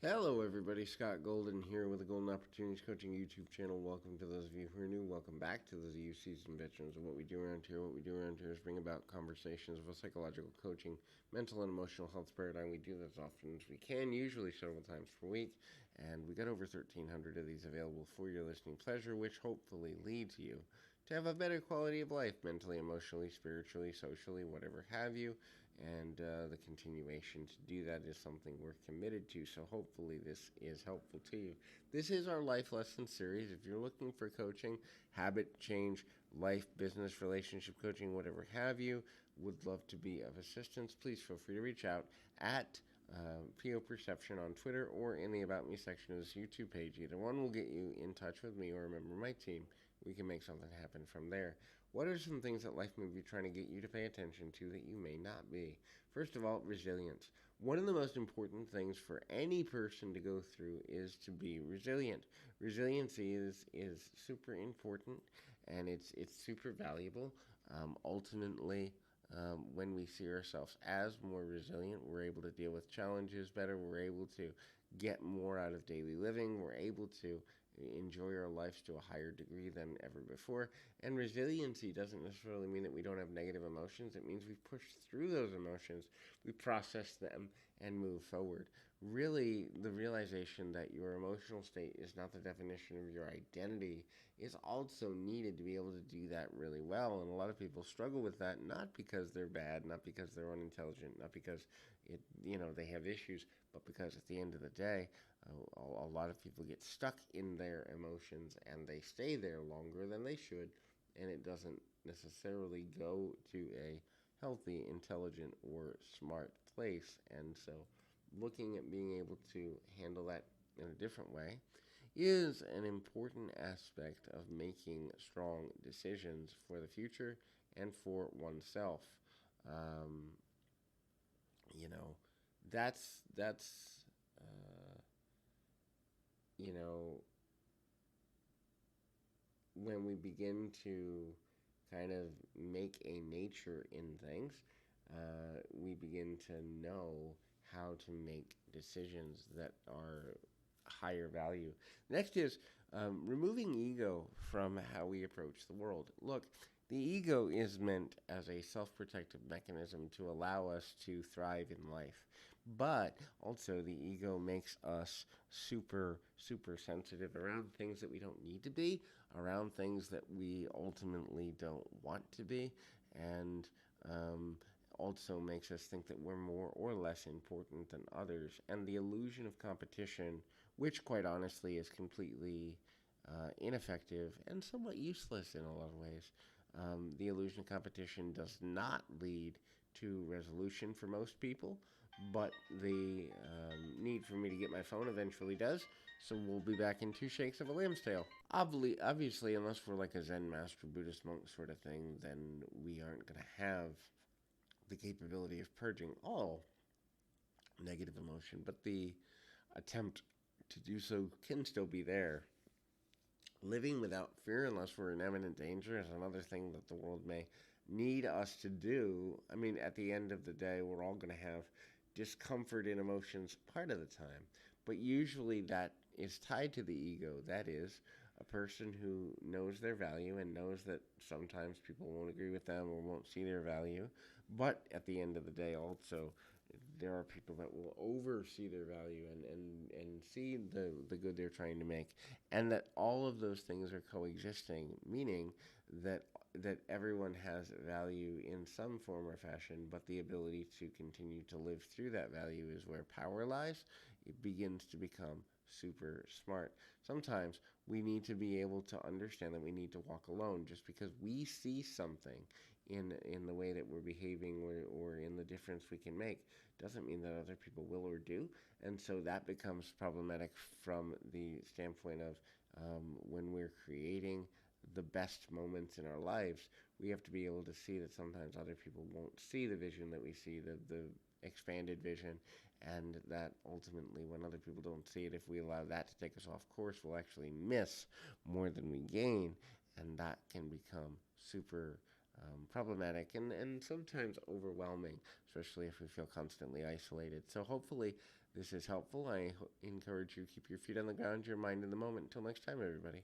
Hello, everybody. Scott Golden here with the Golden Opportunities Coaching YouTube channel. Welcome to those of you who are new. Welcome back to those of you seasoned veterans. And what we do around here, is bring about conversations of a psychological coaching, mental and emotional health paradigm. We do this as often as we can, usually several times per week. And we got over 1,300 of these available for your listening pleasure, which hopefully leads you to have a better quality of life, mentally, emotionally, spiritually, socially, whatever have you. And the continuation to do that is something we're committed to, so hopefully this is helpful to you. This is our life lesson series. If you're looking for coaching, habit change, life, business, relationship coaching, whatever have you, would love to be of assistance, please feel free to reach out at PO Perception on Twitter or in the About Me section of this YouTube page. Either one will get you in touch with me or a member of my team. We can make something happen from there. What are some things that life may be trying to get you to pay attention to that you may not be? First of all, resilience. One of the most important things for any person to go through is to be resilient. Resiliency is super important, and it's super valuable. Ultimately, when we see ourselves as more resilient, we're able to deal with challenges better. We're able to get more out of daily living. We're able to enjoy our lives to a higher degree than ever before. And resiliency doesn't necessarily mean that we don't have negative emotions. It means we've pushed through those emotions, we process them, and move forward. Really, the realization that your emotional state is not the definition of your identity is also needed to be able to do that really well. And a lot of people struggle with that, not because they're bad, not because they're unintelligent, not because they have issues, but because at the end of the day, a lot of people get stuck in their emotions and they stay there longer than they should, and it doesn't necessarily go to a healthy, intelligent, or smart place. And so, looking at being able to handle that in a different way is an important aspect of making strong decisions for the future and for oneself. Um, you know, that's you know, when we begin to kind of make a nature in things, we begin to know how to make decisions that are higher value. Next is removing ego from how we approach the world. Look, the ego is meant as a self protective mechanism to allow us to thrive in life. But also, the ego makes us super sensitive around things that we don't need to be, around things that we ultimately don't want to be, and also makes us think that we're more or less important than others. And the illusion of competition, which quite honestly is completely ineffective and somewhat useless in a lot of ways. The illusion of competition does not lead to resolution for most people, but the need for me to get my phone eventually does. So we'll be back in two shakes of a lamb's tail. Obviously, unless we're like a Zen master Buddhist monk sort of thing, then we aren't going to have the capability of purging all negative emotion. But the attempt to do so can still be there. Living without fear, unless we're in imminent danger, is another thing that the world may need us to do. I mean, at the end of the day, we're all going to have discomfort in emotions part of the time, but usually that is tied to the ego. That is, a person who knows their value and knows that sometimes people won't agree with them or won't see their value, but at the end of the day, also there are people that will oversee their value and see the good they're trying to make, and that all of those things are coexisting, meaning that everyone has value in some form or fashion, but the ability to continue to live through that value is where power lies. It begins to become super smart. Sometimes we need to be able to understand that we need to walk alone. Just because we see something in the way that we're behaving or in the difference we can make doesn't mean that other people will or do. And so that becomes problematic from the standpoint of when we're creating the best moments in our lives, we have to be able to see that sometimes other people won't see the vision that we see, the expanded vision, and that ultimately when other people don't see it, if we allow that to take us off course, we'll actually miss more than we gain, and that can become super problematic and sometimes overwhelming, especially if we feel constantly isolated. So hopefully this is helpful. I encourage you to keep your feet on the ground, your mind in the moment. Until next time, everybody.